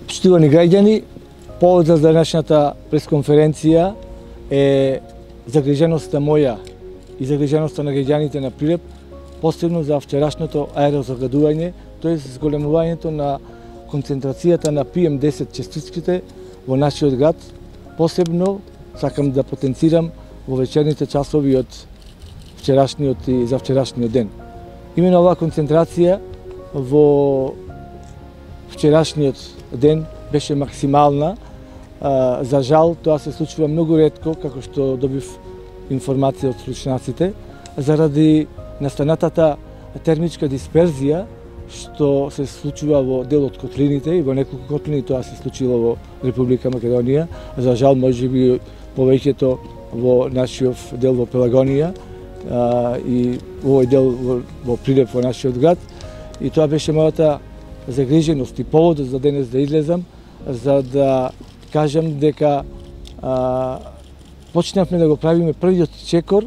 Поштувани граѓани, повод за денешната пресконференција е загриженоста моја и загриженоста на граѓаните на Прилеп, посебно за вчерашното аерозагадување, тоест зголемувањето на концентрацијата на PM10 честичките во нашиот град. Посебно сакам да потенцирам во вечерните часови од вчерашниот и за вчерашниот ден. Именно оваа концентрација во вчерашниот ден беше максимална. За жал, тоа се случува многу ретко, како што добив информација од случнаците, заради настанатата термичка дисперзија, што се случува во дел од котлините и во неколку котлини тоа се случило во Република Македонија. За жал, можеби повеќето во нашиот дел во Пелагонија и овој дел во Прилеп во нашиот град. И тоа беше мојата загриженост и повод за денес да излезам, за да кажам дека почнавме да го правиме првиот чекор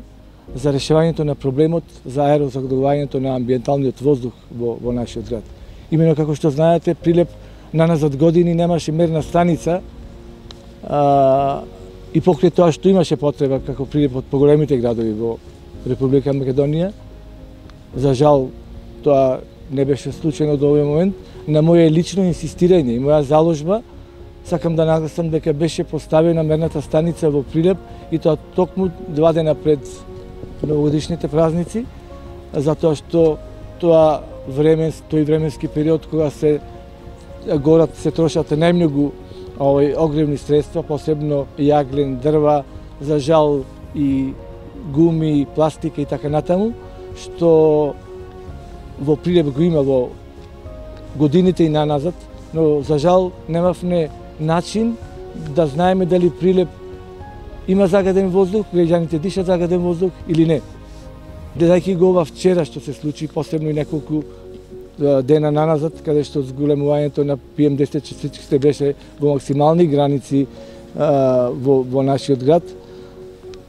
за решавањето на проблемот за аерозагадувањето на амбиенталниот воздух во нашиот град. Именно како што знаете, Прилеп наназад години немаше мерна станица и покрај тоа што имаше потреба како Прилеп од поголемите градови во Република Македонија. За жал, тоа не беше случајно до овој момент. На моје лично инсистирање и моја заложба, сакам да нагласам дека беше поставена мерната станица во Прилеп и тоа токму 2 дена пред новогодишните празници, затоа што тој временски период кога се горат се трошат најмногу огревни средства, посебно јаглен, дрва, за жал и гуми, пластика и така натаму, што во Прилеп го има во годините и наназад, но за жал немавме начин да знаеме дали Прилеп има загаден воздух, граѓаните дишат загаден воздух или не. Гледајќи го ова вчера што се случи, посебно и неколку дена наназад, каде што зголемувањето на PM10 честичките беше во максимални граници во нашиот град.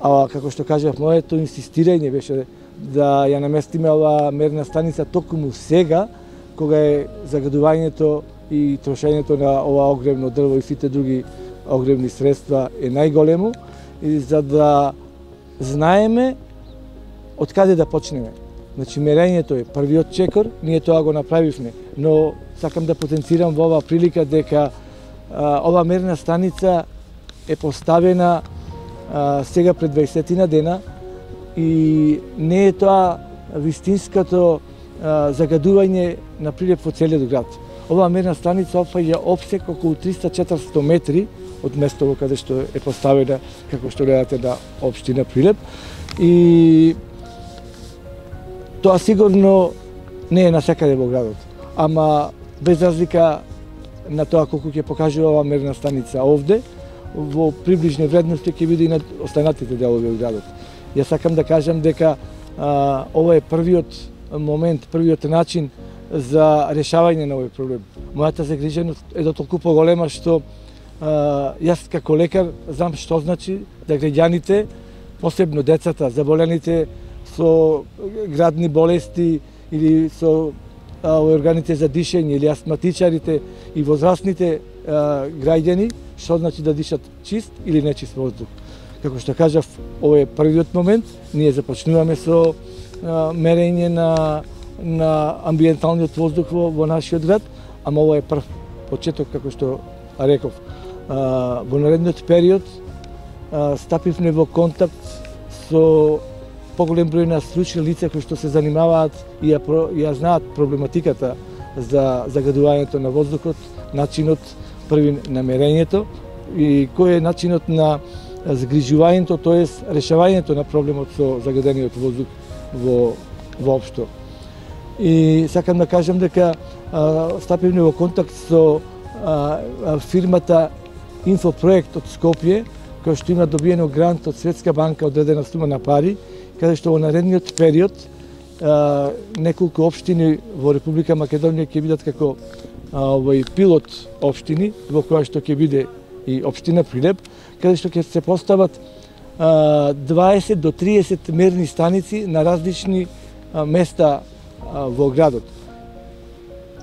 А како што кажав, моето инсистирање беше да ја наместиме оваа мерна станица токму сега, кога е загадувањето и трошењето на ова огревно дрво и сите други огревни средства е најголемо, и за да знаеме од каде да почнеме. Значи, мерењето е првиот чекор, ние тоа го направивме, но сакам да потенцирам во оваа прилика дека ова мерна станица е поставена сега пред 20 дена и не е тоа вистинското загадување на Прилеп во целиот град. Оваа мерна станица опфаќа опсек околу 300-400 метри од местото каде што е поставена, како што гледате, на општина Прилеп. И тоа сигурно не е насекаде во градот, ама без разлика на тоа колку ќе покажува оваа мерна станица овде, во приближни вредности ќе биде и на останатите делови од градот. Јас сакам да кажам дека ова е првиот момент, првиот начин за решавање на овој проблем. Мојата загриженост е дотолку поголема што јас како лекар знам што значи да граѓаните, посебно децата, заболените со градни болести или со органите за дишење или астматичарите и возрастните граѓани, што значи да дишат чист или нечист воздух. Како што кажав, ова е првиот момент, ние започнуваме со мерење на амбиенталниот воздух во нашиот град, ама ова е прв почеток, како што реков. Во наредниот период стапивме во контакт со поголем број на случни лица кои што се занимаваат и ја знаат проблематиката за загадувањето на воздухот, начинот први на мерењето и кој е начинот на згрижувањето, тоест решавањето на проблемот со загадениот воздух воопшто. И сакам да кажам дека стапивме во контакт со фирмата Инфопроект од Скопје, која што има добиено грант од Светска банка одредена сума на пари, каде што во наредниот период неколку општини во Република Македонија ќе бидат како пилот општини, во која што ќе биде и општина Прилеп, каде што ќе се постават 20 до 30 мерни станици на различни места во градот.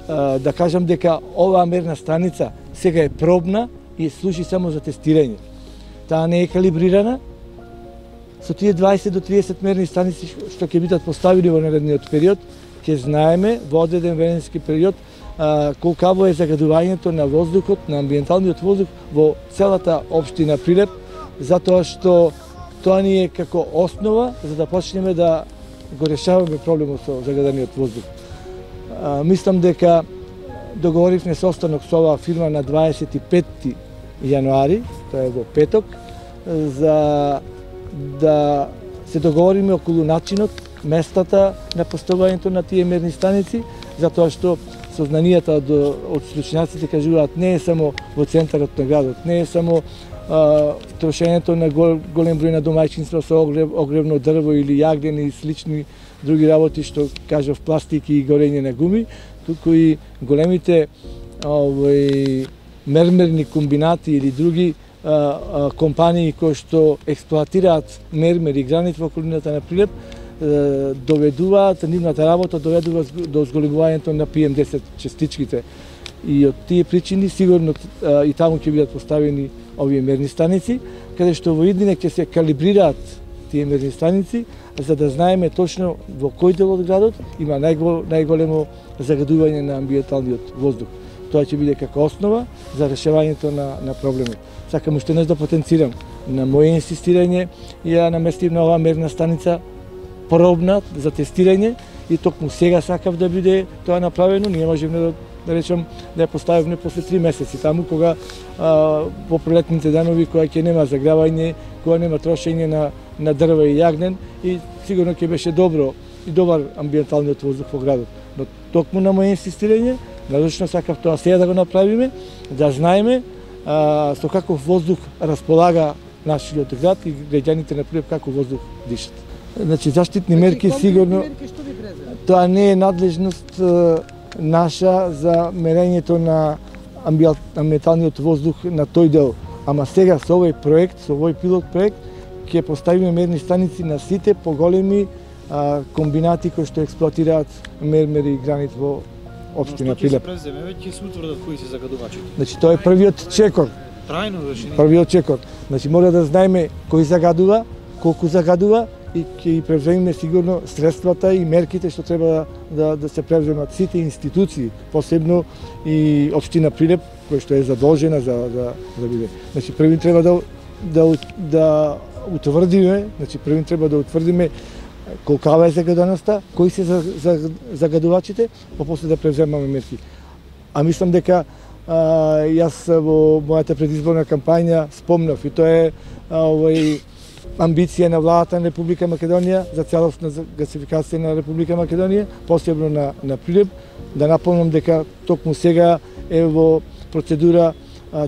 да кажам дека оваа мерна станица сега е пробна и служи само за тестирање. Таа не е калибрирана. Со тие 20 до 30 мерни станици што ќе бидат поставени во наредниот период, ќе знаеме во одреден временски период колкаво е загадувањето на воздухот, на амбиенталниот воздух во целата општина Прилеп, затоа што тоа ни е како основа за да почнеме да го решаваме проблемот со загаданиот воздух. Мислам дека договоривме состанок со оваа фирма на 25 јануари, тоа е во петок, за да се договориме околу начинот, местата на поставувањето на тие мерни станици, затоа што сознанијата од случњаците кажуваат не е само во центарот на градот, не е само трошењето на голем број на домаќинства со огревно дрво или јаглен и слични други работи што кажав пластики и горење на гуми, туку и големите мермерни комбинати или други компании кои што експлоатираат мермер и гранит во околината на Прилеп доведуваат, нивната работа доведува до зголемувањето на PM10 частичките. И од тие причини сигурно и таму ќе бидат поставени овие мерни станици, каде што во иднина ќе се калибрираат тие мерни станици, за да знаеме точно во кој дел од градот има најголемо загадување на амбиенталниот воздух. Тоа ќе биде како основа за решавањето на проблемот. Сакам уште еднаш да потенцирам на моје инсистирање ја наместив на оваа мерна станица пробна за тестирање и токму сега сакав да биде тоа направено. Ние можеме да речем да ја поставивме после 3 месеци таму кога во пролетните данови кога ќе нема загравање, кога нема трошење на дрва и јагнен и сигурно ќе беше добро и добар амбиенталниот воздух во градот. Но токму на моје инсистирање, надлежно сакав тоа сега да го направиме, да знаеме со каков воздух располага нашиот град и граѓаните на Прилеп каков воздух дишат. Значи заштитни мерки сигурно тоа не е надлежност наша за мерењето на амбиенталниот воздух на тој дел. Ама сега со овој проект, со овој пилот проект, ќе поставиме мерни станици на сите поголеми комбинати кои што експлоатираат мермер и гранит во општина Прилеп. Ќе се преземе, веќе ќе се утврдат кои се загадувачите. Значи тоа е првиот чекор. Трајно решение. Првиот чекор. Значи мора да знаеме кој загадува, колку загадува и ќе превземеме сигурно средствата и мерките што треба да се превземат сите институции, посебно и општина Прилеп, која што е задолжена за биде. Значи први треба да утврдиме, утврдиме колкава е загаденоста, кои се загадувачите, па после да превземаме мерки. А мислам дека јас во мојата предизборна кампања спомнав и тоа е амбиција на владата на Република Македонија за целосна гасификација на Република Македонија, посебно на Прилеп. Да напомнам дека токму сега е во процедура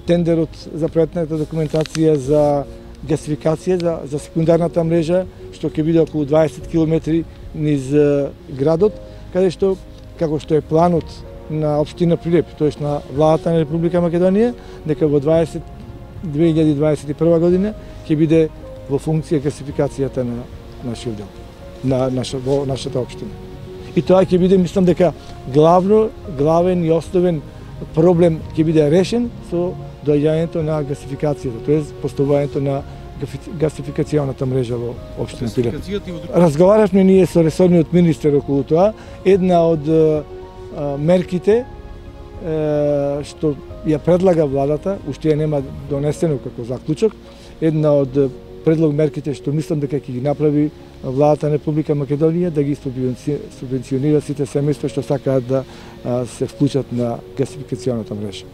тендерот за проектната документација за гасификација за секундарната мрежа, што ќе биде околу 20 км низ градот, каде што, како што е планот на општина Прилеп, тоест на владата на Република Македонија, дека во 2021 година ќе биде во функција гасификацијата на нашиот дел, во нашата општина. И тоа ќе биде, мислам дека главен и основен проблем ќе биде решен со доаѓањето на гасификацијата, тоест поставувањето на гасификационата мрежа во општина Прилеп. Разговаравме ние со ресорниот министер околу тоа. Една од мерките што ја предлага владата, уште ја нема донесено како заклучок, една од предлог мерките што мислам дека ќе ги направи владата на Република Македонија, да ги субвенционира сите семејства што сакаат да се вклучат на гасификационата мрежа.